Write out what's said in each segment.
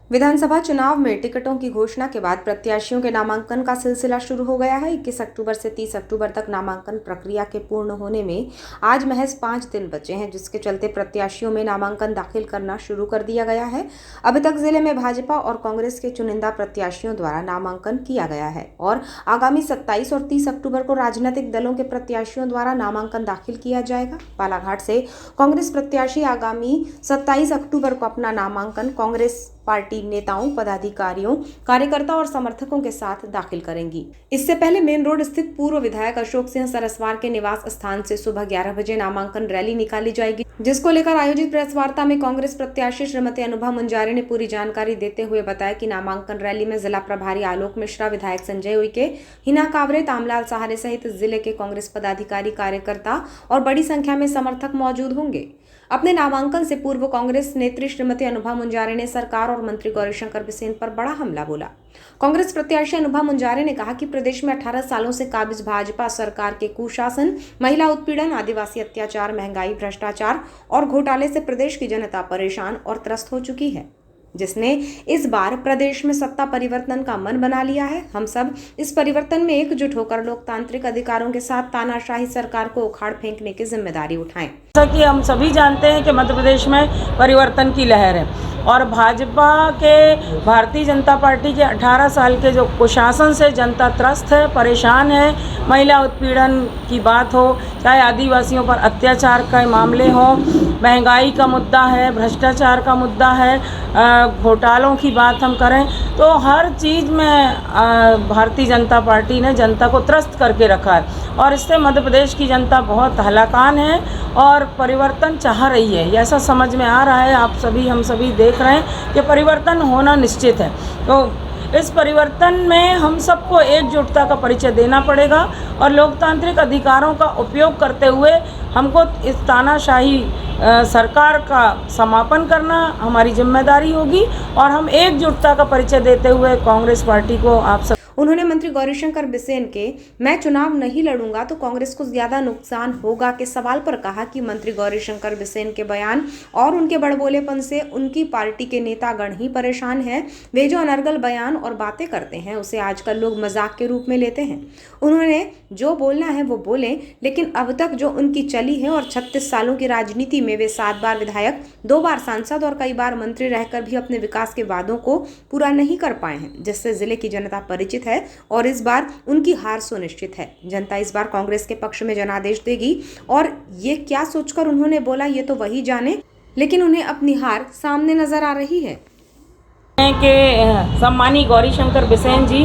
विधानसभा चुनाव में टिकटों की घोषणा के बाद प्रत्याशियों के नामांकन का सिलसिला शुरू हो गया है। 21 अक्टूबर से 30 अक्टूबर तक नामांकन प्रक्रिया के पूर्ण होने में आज महज 5 दिन बचे हैं, जिसके चलते प्रत्याशियों में नामांकन दाखिल करना शुरू कर दिया गया है। अभी तक जिले में भाजपा और कांग्रेस के चुनिंदा प्रत्याशियों द्वारा नामांकन किया गया है और आगामी 27 और 30 अक्टूबर को राजनीतिक दलों के प्रत्याशियों द्वारा नामांकन दाखिल किया जाएगा। बालाघाट से कांग्रेस प्रत्याशी आगामी 27 अक्टूबर को अपना नामांकन कांग्रेस पार्टी नेताओं, पदाधिकारियों, कार्यकर्ताओं और समर्थकों के साथ दाखिल करेंगी। इससे पहले मेन रोड स्थित पूर्व विधायक अशोक सिंह सरस्वार के निवास स्थान से सुबह 11 बजे नामांकन रैली निकाली जाएगी, जिसको लेकर आयोजित प्रेस वार्ता में कांग्रेस प्रत्याशी श्रीमती अनुभा मुंजारे ने पूरी जानकारी देते हुए बताया कि नामांकन रैली में जिला प्रभारी आलोक मिश्रा, विधायक संजय उइके, हिना कावरे, तामलाल सहारे सहित जिले के कांग्रेस पदाधिकारी, कार्यकर्ता और बड़ी संख्या में समर्थक मौजूद होंगे। अपने नामांकन से पूर्व कांग्रेस नेत्री श्रीमती अनुभा मुंजारे ने सरकार और मंत्री गौरीशंकर बिसेन पर बड़ा हमला बोला। कांग्रेस प्रत्याशी अनुभा मुंजारे ने कहा कि प्रदेश में 18 सालों से काबिज भाजपा सरकार के कुशासन, महिला उत्पीड़न, आदिवासी अत्याचार, महंगाई, भ्रष्टाचार और घोटाले से प्रदेश की जनता परेशान और त्रस्त हो चुकी है, जिसने इस बार प्रदेश में सत्ता परिवर्तन का मन बना लिया है। हम सब इस परिवर्तन में एकजुट होकर लोकतांत्रिक अधिकारों के साथ तानाशाही सरकार को उखाड़ फेंकने की जिम्मेदारी उठाएं। जैसा कि हम सभी जानते हैं कि मध्य प्रदेश में परिवर्तन की लहर है और भाजपा के भारतीय जनता पार्टी के 18 साल के जो कुशासन से जनता त्रस्त है, परेशान है। महिला उत्पीड़न की बात हो, चाहे आदिवासियों पर अत्याचार के मामले हो, महंगाई का मुद्दा है, भ्रष्टाचार का मुद्दा है, घोटालों की बात हम करें तो हर चीज़ में भारतीय जनता पार्टी ने जनता को त्रस्त करके रखा है और इससे मध्य प्रदेश की जनता बहुत हलाकान है और परिवर्तन चाह रही है। ऐसा समझ में आ रहा है, आप सभी हम सभी देख रहे हैं कि परिवर्तन होना निश्चित है। तो इस परिवर्तन में हम सबको एकजुटता का परिचय देना पड़ेगा और लोकतांत्रिक अधिकारों का उपयोग करते हुए हमको इस तानाशाही सरकार का समापन करना हमारी जिम्मेदारी होगी और हम एकजुटता का परिचय देते हुए कांग्रेस पार्टी को आप सब। उन्होंने मंत्री गौरीशंकर बिसेन के मैं चुनाव नहीं लड़ूंगा तो कांग्रेस को ज्यादा नुकसान होगा के सवाल पर कहा कि मंत्री गौरीशंकर बिसेन के बयान और उनके बड़बोलेपन से उनकी पार्टी के नेतागण ही परेशान हैं। वे जो अनर्गल बयान और बातें करते हैं उसे आजकल लोग मजाक के रूप में लेते हैं। उन्होंने जो बोलना है वो बोलें, लेकिन अब तक जो उनकी चली है और 36 सालों की राजनीति में वे 7 बार विधायक, 2 बार सांसद और कई बार मंत्री रहकर भी अपने विकास के वादों को पूरा नहीं कर पाए हैं, जिससे जिले की जनता परिचित है और इस बार उनकी हार सुनिश्चित है। जनता इस बार कांग्रेस के पक्ष में जनादेश देगी और ये क्या सोचकर उन्होंने बोला ये तो वही जाने, लेकिन उन्हें अपनी हार सामने नजर आ रही है। कि सम्मानी गौरीशंकर बिसेन जी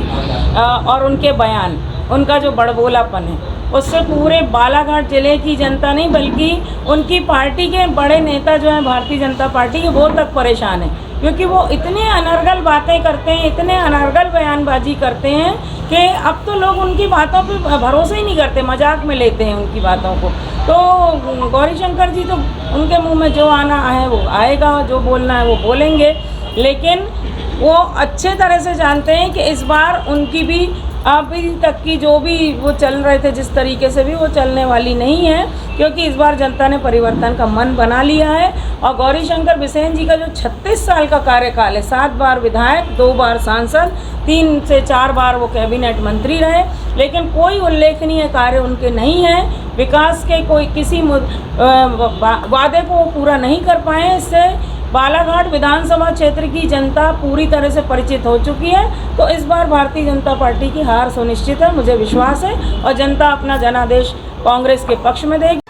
और उनके बयान, उनका जो बड़बोलापन है उससे पूरे बालाघाट जिले की जनता नहीं बल्कि उनकी पार्टी के बड़े नेता जो हैं भारतीय जनता पार्टी के, वो तक परेशान है, क्योंकि वो इतने अनर्गल बातें करते हैं, इतने अनर्गल बयानबाजी करते हैं कि अब तो लोग उनकी बातों पे भरोसा ही नहीं करते, मजाक में लेते हैं उनकी बातों को। तो गौरीशंकर जी तो उनके मुंह में जो आना है वो आएगा, जो बोलना है वो बोलेंगे, लेकिन वो अच्छे तरह से जानते हैं कि इस बार उनकी भी अभी तक की जो भी वो चल रहे थे जिस तरीके से भी वो चलने वाली नहीं है, क्योंकि इस बार जनता ने परिवर्तन का मन बना लिया है। और गौरीशंकर बिसेन जी का जो 36 साल का कार्यकाल है, 7 बार विधायक, 2 बार सांसद, 3 से 4 बार वो कैबिनेट मंत्री रहे, लेकिन कोई उल्लेखनीय कार्य उनके नहीं है। विकास के कोई किसी वादे को वो पूरा नहीं कर पाए। इससे बालाघाट विधानसभा क्षेत्र की जनता पूरी तरह से परिचित हो चुकी है। तो इस बार भारतीय जनता पार्टी की हार सुनिश्चित है, मुझे विश्वास है, और जनता अपना जनादेश कांग्रेस के पक्ष में देगी।